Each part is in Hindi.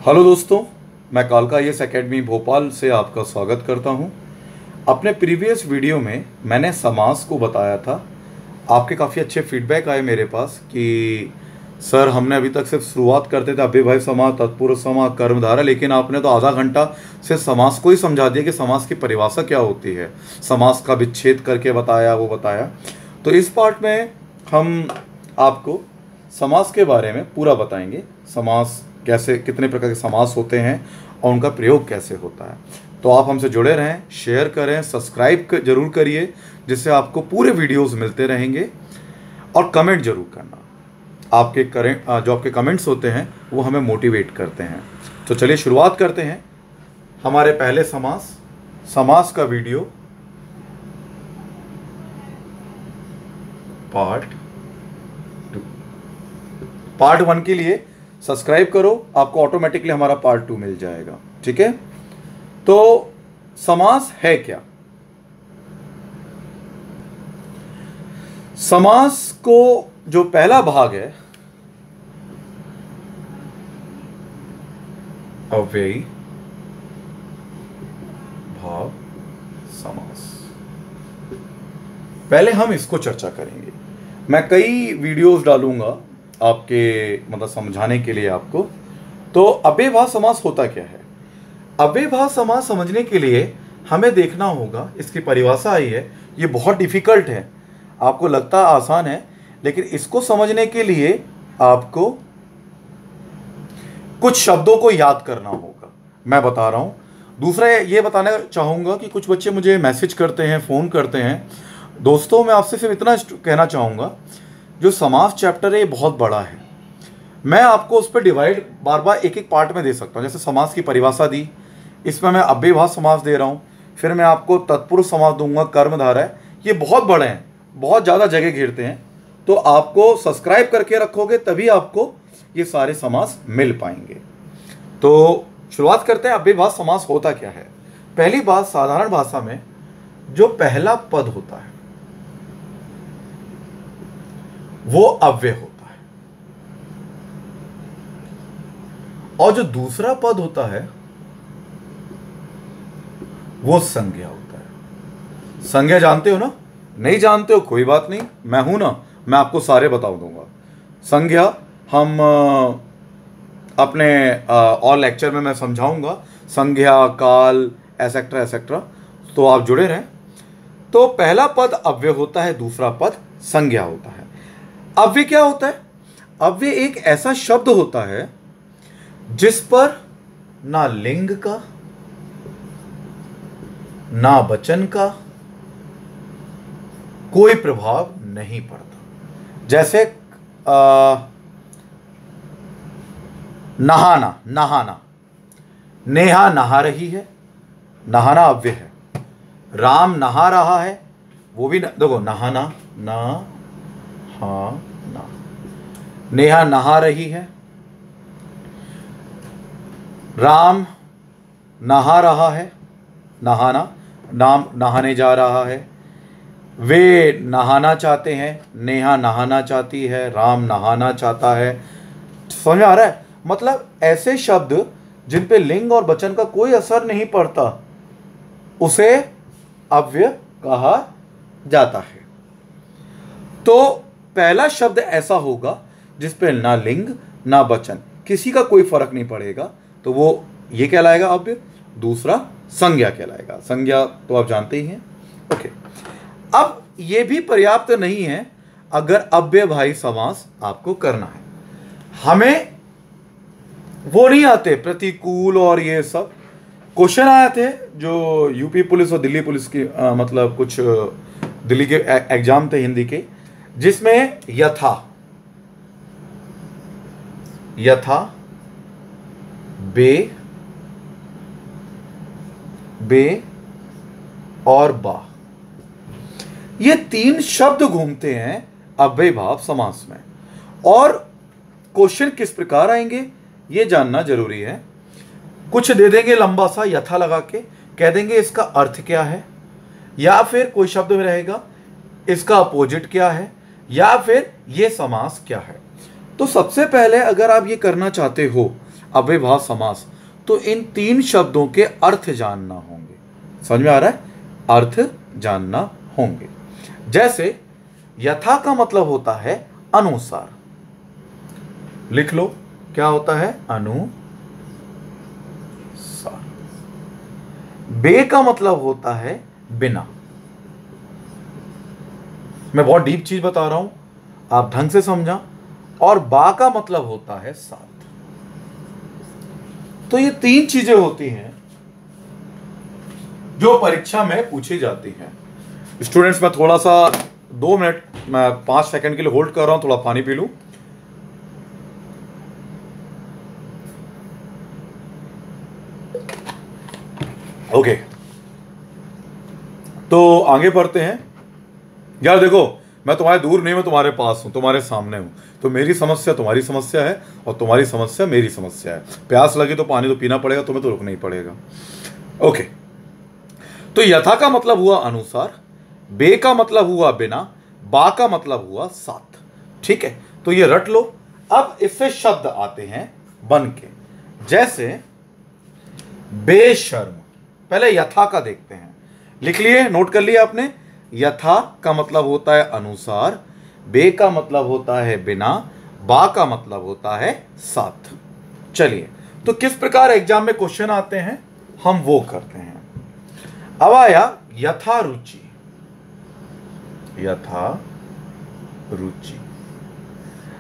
हेलो दोस्तों, मैं कालका आईएएस एकेडमी भोपाल से आपका स्वागत करता हूं। अपने प्रीवियस वीडियो में मैंने समास को बताया था। आपके काफ़ी अच्छे फीडबैक आए मेरे पास कि सर हमने अभी तक सिर्फ शुरुआत करते थे अव्ययभावी समास, तत्पुरुष समास, कर्मधारय, लेकिन आपने तो आधा घंटा से समास को ही समझा दिया कि समास की परिभाषा क्या होती है, समास का विच्छेद करके बताया, वो बताया। तो इस पार्ट में हम आपको समास के बारे में पूरा बताएंगे। समास कैसे, कितने प्रकार के समास होते हैं और उनका प्रयोग कैसे होता है। तो आप हमसे जुड़े रहें, शेयर करें, सब्सक्राइब जरूर करिए, जिससे आपको पूरे वीडियोस मिलते रहेंगे। और कमेंट जरूर करना। आपके जो आपके कमेंट्स होते हैं वो हमें मोटिवेट करते हैं। तो चलिए शुरुआत करते हैं हमारे पहले समास का वीडियो पार्ट 1 के लिए सब्सक्राइब करो, आपको ऑटोमेटिकली हमारा पार्ट 2 मिल जाएगा। ठीक है, तो समास है क्या? समास को जो पहला भाग है अव्ययी भाव समास, पहले हम इसको चर्चा करेंगे। मैं कई वीडियोस डालूंगा आपके मतलब समझाने के लिए आपको। तो अव्ययभाव समास होता क्या है? अव्ययभाव समास समझने के लिए हमें देखना होगा, इसकी परिभाषा आई है, ये बहुत डिफिकल्ट है, आपको लगता आसान है, लेकिन इसको समझने के लिए आपको कुछ शब्दों को याद करना होगा। मैं बता रहा हूं। दूसरा ये बताना चाहूंगा कि कुछ बच्चे मुझे मैसेज करते हैं, फोन करते हैं। दोस्तों, मैं आपसे सिर्फ इतना कहना चाहूंगा, जो समास चैप्टर है ये बहुत बड़ा है। मैं आपको उस पर डिवाइड बार बार एक एक पार्ट में दे सकता हूँ। जैसे समास की परिभाषा दी, इसमें मैं अव्ययभाव समास दे रहा हूँ, फिर मैं आपको तत्पुरुष समास दूंगा, कर्मधारय। ये बहुत बड़े हैं, बहुत ज़्यादा जगह घेरते हैं। तो आपको सब्सक्राइब करके रखोगे तभी आपको ये सारे समास मिल पाएंगे। तो शुरुआत करते हैं, अव्ययभाव समास होता क्या है। पहली बात, साधारण भाषा में जो पहला पद होता है वो अव्यय होता है, और जो दूसरा पद होता है वो संज्ञा होता है। संज्ञा जानते हो ना? नहीं जानते हो कोई बात नहीं, मैं हूं ना, मैं आपको सारे बता दूंगा। संज्ञा हम अपने और लेक्चर में मैं समझाऊंगा, संज्ञा, काल, एसेट्रा एसेट्रा। तो आप जुड़े रहें। तो पहला पद अव्यय होता है, दूसरा पद संज्ञा होता है। अव्यय क्या होता है? अव्यय एक ऐसा शब्द होता है जिस पर ना लिंग का, ना वचन का कोई प्रभाव नहीं पड़ता। जैसे नहाना, नहाना, नेहा नहा रही है, नहाना अव्यय है। राम नहा रहा है, वो भी देखो, नहाना, ना हाँ ना। नेहा नहा रही है, राम नहा रहा है, नहाना, नाम नहाने जा रहा है। वे नहाना चाहते हैं, नेहा नहाना चाहती है, राम नहाना चाहता है। समझ में आ रहा है? मतलब ऐसे शब्द जिन पे लिंग और वचन का कोई असर नहीं पड़ता, उसे अव्यय कहा जाता है। तो पहला शब्द ऐसा होगा जिस पे ना लिंग ना वचन, किसी का कोई फर्क नहीं पड़ेगा, तो वो ये कहलाएगा अव्यय। दूसरा संज्ञा कहलाएगा। संज्ञा तो आप जानते ही हैं। ओके, अब ये भी पर्याप्त नहीं है अगर अव्ययभावी समास आपको करना है। हमें वो नहीं आते प्रतिकूल और ये सब। क्वेश्चन आए थे जो यूपी पुलिस और दिल्ली पुलिस की मतलब कुछ दिल्ली के एग्जाम थे हिंदी के, जिसमें यथा, यथा, बे, बे और बा, ये 3 शब्द घूमते हैं अव्ययभाव समास में। और क्वेश्चन किस प्रकार आएंगे ये जानना जरूरी है। कुछ दे देंगे लंबा सा यथा लगा के, कह देंगे इसका अर्थ क्या है, या फिर कोई शब्द में रहेगा इसका अपोजिट क्या है, या फिर ये समास क्या है। तो सबसे पहले अगर आप ये करना चाहते हो अव्ययभाव समास, तो इन 3 शब्दों के अर्थ जानना होंगे। समझ में आ रहा है? अर्थ जानना होंगे। जैसे यथा का मतलब होता है अनुसार, लिख लो क्या होता है? अनुसार। बे का मतलब होता है बिना। मैं बहुत डीप चीज बता रहा हूं, आप ढंग से समझा। और बा का मतलब होता है साथ। तो ये 3 चीजें होती हैं जो परीक्षा में पूछी जाती हैं। स्टूडेंट्स, मैं थोड़ा सा 2 मिनट, मैं 5 सेकंड के लिए होल्ड कर रहा हूं, थोड़ा पानी पी लूं। ओके, तो आगे बढ़ते हैं। यार देखो, मैं तुम्हारे दूर नहीं, मैं तुम्हारे पास हूं, तुम्हारे सामने हूं। तो मेरी समस्या तुम्हारी समस्या है और तुम्हारी समस्या मेरी समस्या है। प्यास लगी तो पानी तो पीना पड़ेगा, तुम्हें तो रुकना ही पड़ेगा। ओके, तो यथा का मतलब हुआ अनुसार, बे का मतलब हुआ बिना, बा का मतलब हुआ साथ। ठीक है, तो ये रट लो। अब इससे शब्द आते हैं बन के। जैसे बेशर्म, पहले यथा का देखते हैं। लिख लिए, नोट कर लिया आपने? यथा का मतलब होता है अनुसार, बे का मतलब होता है बिना, बा का मतलब होता है साथ। चलिए, तो किस प्रकार एग्जाम में क्वेश्चन आते हैं हम वो करते हैं। अब आया यथा रुचि। यथा रुचि,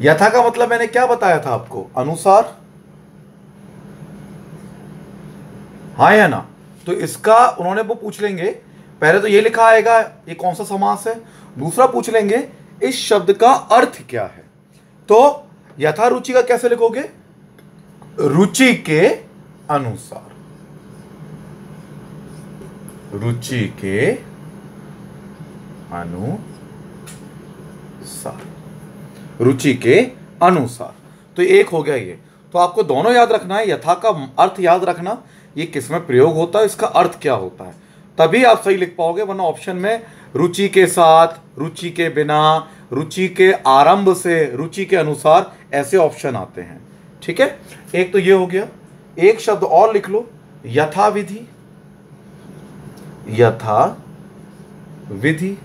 यथा का मतलब मैंने क्या बताया था आपको? अनुसार, हाँ या ना? तो इसका उन्होंने वो पूछ लेंगे, पहले तो ये लिखा आएगा ये कौन सा समास है, दूसरा पूछ लेंगे इस शब्द का अर्थ क्या है। तो यथा रुचि का कैसे लिखोगे? रुचि के अनुसार। रुचि के अनुसार, रुचि के अनुसार। तो एक हो गया ये। तो आपको दोनों याद रखना है, यथा का अर्थ याद रखना, ये किस में प्रयोग होता है, इसका अर्थ क्या होता है, तभी आप सही लिख पाओगे। वरना ऑप्शन में रुचि के साथ, रुचि के बिना, रुचि के आरंभ से, रुचि के अनुसार, ऐसे ऑप्शन आते हैं। ठीक है, एक तो ये हो गया। एक शब्द और लिख लो, यथा विधि। यथा विधि,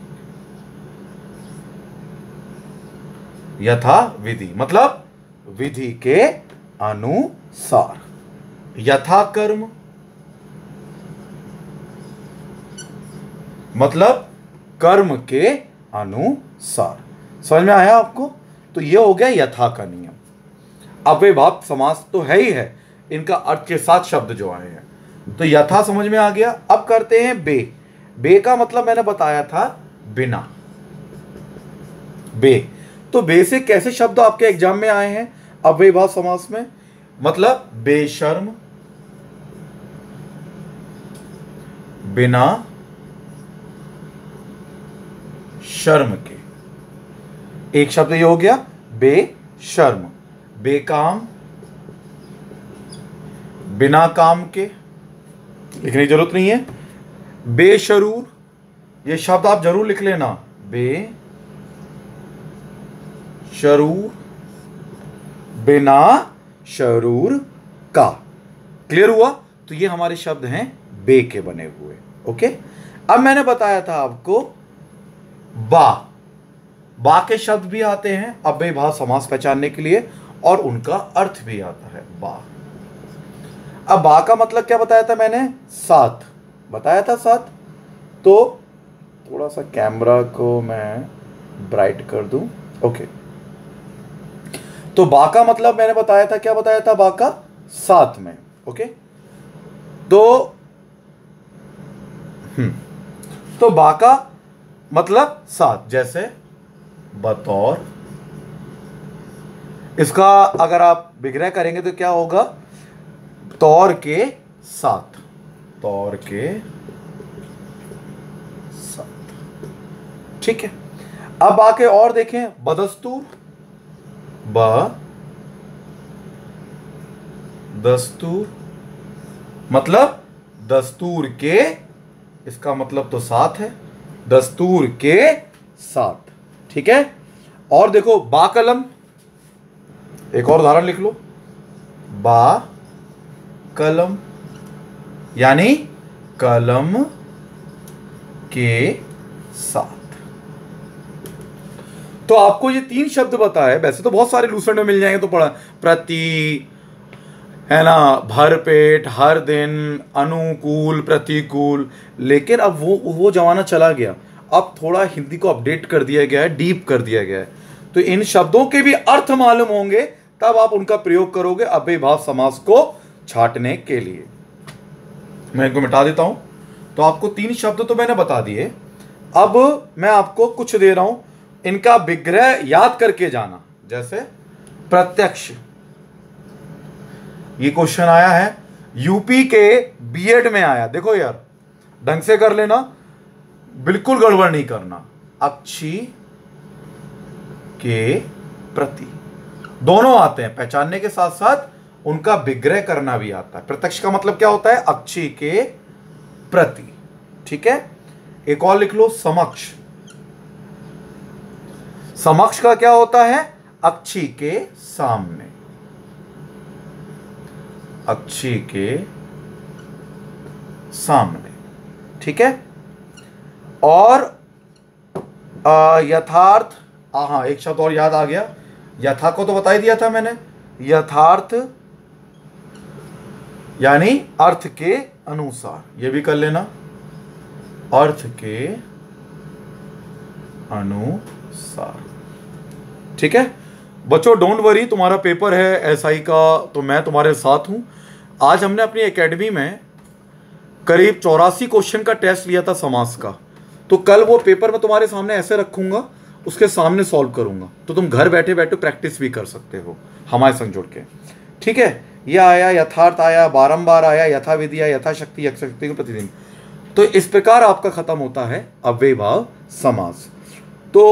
यथा विधि मतलब विधि के अनुसार। यथा कर्म मतलब कर्म के अनुसार। समझ में आया आपको? तो ये हो गया यथा का नियम। अव्ययभाव समास तो है ही है, इनका अर्थ के साथ शब्द जो आए हैं। तो यथा समझ में आ गया। अब करते हैं बे। बे का मतलब मैंने बताया था बिना। बे, तो बे से कैसे शब्द आपके एग्जाम में आए हैं अव्ययभाव समास में? मतलब बेशर्म, बिना शर्म के। एक शब्द ये हो गया बेशर्म। बेकाम, बिना काम के, लिखने की जरूरत नहीं है। बेशरूर, ये शब्द आप जरूर लिख लेना, बेशरूर, बिना शरूर का। क्लियर हुआ? तो ये हमारे शब्द हैं बे के बने हुए। ओके, अब मैंने बताया था आपको बा। बा के शब्द भी आते हैं अव्ययभाव समास पहचानने के लिए, और उनका अर्थ भी आता है बा। अब बा का मतलब क्या बताया था मैंने? साथ बताया था, साथ। तो थोड़ा सा कैमरा को मैं ब्राइट कर दूं। ओके, तो बा का मतलब मैंने बताया था, क्या बताया था? बा का साथ में। ओके, तो बा का मतलब साथ, जैसे बतौर। इसका अगर आप विग्रह करेंगे तो क्या होगा? तौर के साथ, तौर के साथ। ठीक है, अब आके और देखें, बदस्तूर। दस्तूर मतलब दस्तूर के, इसका मतलब तो साथ है, दस्तूर के साथ। ठीक है, और देखो बाकलम, एक और उदाहरण लिख लो, बा कलम, यानी कलम के साथ। तो आपको ये 3 शब्द बताए, वैसे तो बहुत सारे लूसेंट में मिल जाएंगे तो पढ़ा, प्रति, है ना, भरपेट, हर दिन, अनुकूल, प्रतिकूल, लेकिन अब वो जमाना चला गया। अब थोड़ा हिंदी को अपडेट कर दिया गया है, डीप कर दिया गया है, तो इन शब्दों के भी अर्थ मालूम होंगे तब आप उनका प्रयोग करोगे अव्ययीभाव समास को छांटने के लिए। मैं इनको मिटा देता हूं। तो आपको 3 शब्द तो मैंने बता दिए, अब मैं आपको कुछ दे रहा हूं, इनका विग्रह याद करके जाना। जैसे प्रत्यक्ष, ये क्वेश्चन आया है यूपी के बीएड में आया, देखो यार ढंग से कर लेना, बिल्कुल गड़बड़ नहीं करना। अक्षी के प्रति, दोनों आते हैं, पहचानने के साथ साथ उनका विग्रह करना भी आता है। प्रत्यक्ष का मतलब क्या होता है? अक्षी के प्रति, ठीक है। एक और लिख लो, समक्ष। समक्ष का क्या होता है? अक्षी के सामने, अक्षी के सामने, ठीक है। और यथार्थ, हाँ एक शब्द और याद आ गया, यथा को तो बता ही दिया था मैंने, यथार्थ यानी अर्थ के अनुसार, ये भी कर लेना, अर्थ के अनुसार, ठीक है। बच्चों डोंट वरी, तुम्हारा पेपर है एसआई का, तो मैं तुम्हारे साथ हूं। आज हमने अपनी एकेडमी में करीब 84 क्वेश्चन का टेस्ट लिया था समास का, तो कल वो पेपर मैं तुम्हारे सामने ऐसे रखूंगा, उसके सामने सॉल्व करूंगा, तो तुम घर बैठे बैठे प्रैक्टिस भी कर सकते हो हमारे संग जुड़ के, ठीक है। ये आया, यथार्थ आया, बारंबार आया, यथाविधि आया, यथाशक्ति, यथाशक्ति को प्रतिदिन। तो इस प्रकार आपका खत्म होता है अव्ययीभाव समास। तो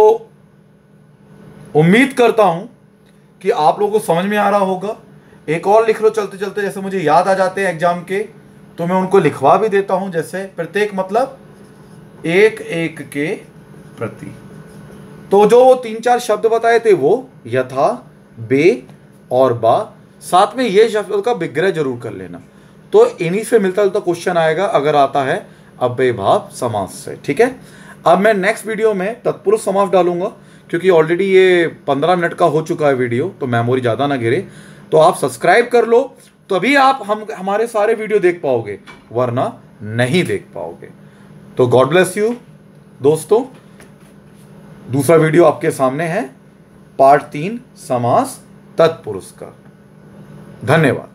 उम्मीद करता हूं कि आप लोगों को समझ में आ रहा होगा। एक और लिख लो चलते चलते, जैसे मुझे याद आ जाते हैं एग्जाम के तो मैं उनको लिखवा भी देता हूं। जैसे प्रत्येक मतलब एक एक के प्रति। तो जो वो 3-4 शब्द बताए थे वो यथा, बे और बा, साथ में ये शब्द का विग्रह जरूर कर लेना। तो इन्हीं से मिलता जुलता क्वेश्चन आएगा अगर आता है अव्ययीभाव समास से, ठीक है। अब मैं नेक्स्ट वीडियो में तत्पुरुष समास डालूंगा, क्योंकि ऑलरेडी ये 15 मिनट का हो चुका है वीडियो, तो मेमोरी ज़्यादा ना गिरे। तो आप सब्सक्राइब कर लो, तभी आप हमारे सारे वीडियो देख पाओगे, वरना नहीं देख पाओगे। तो गॉड ब्लेस यू दोस्तों। दूसरा वीडियो आपके सामने है, पार्ट 3 समास तत्पुरुष का। धन्यवाद।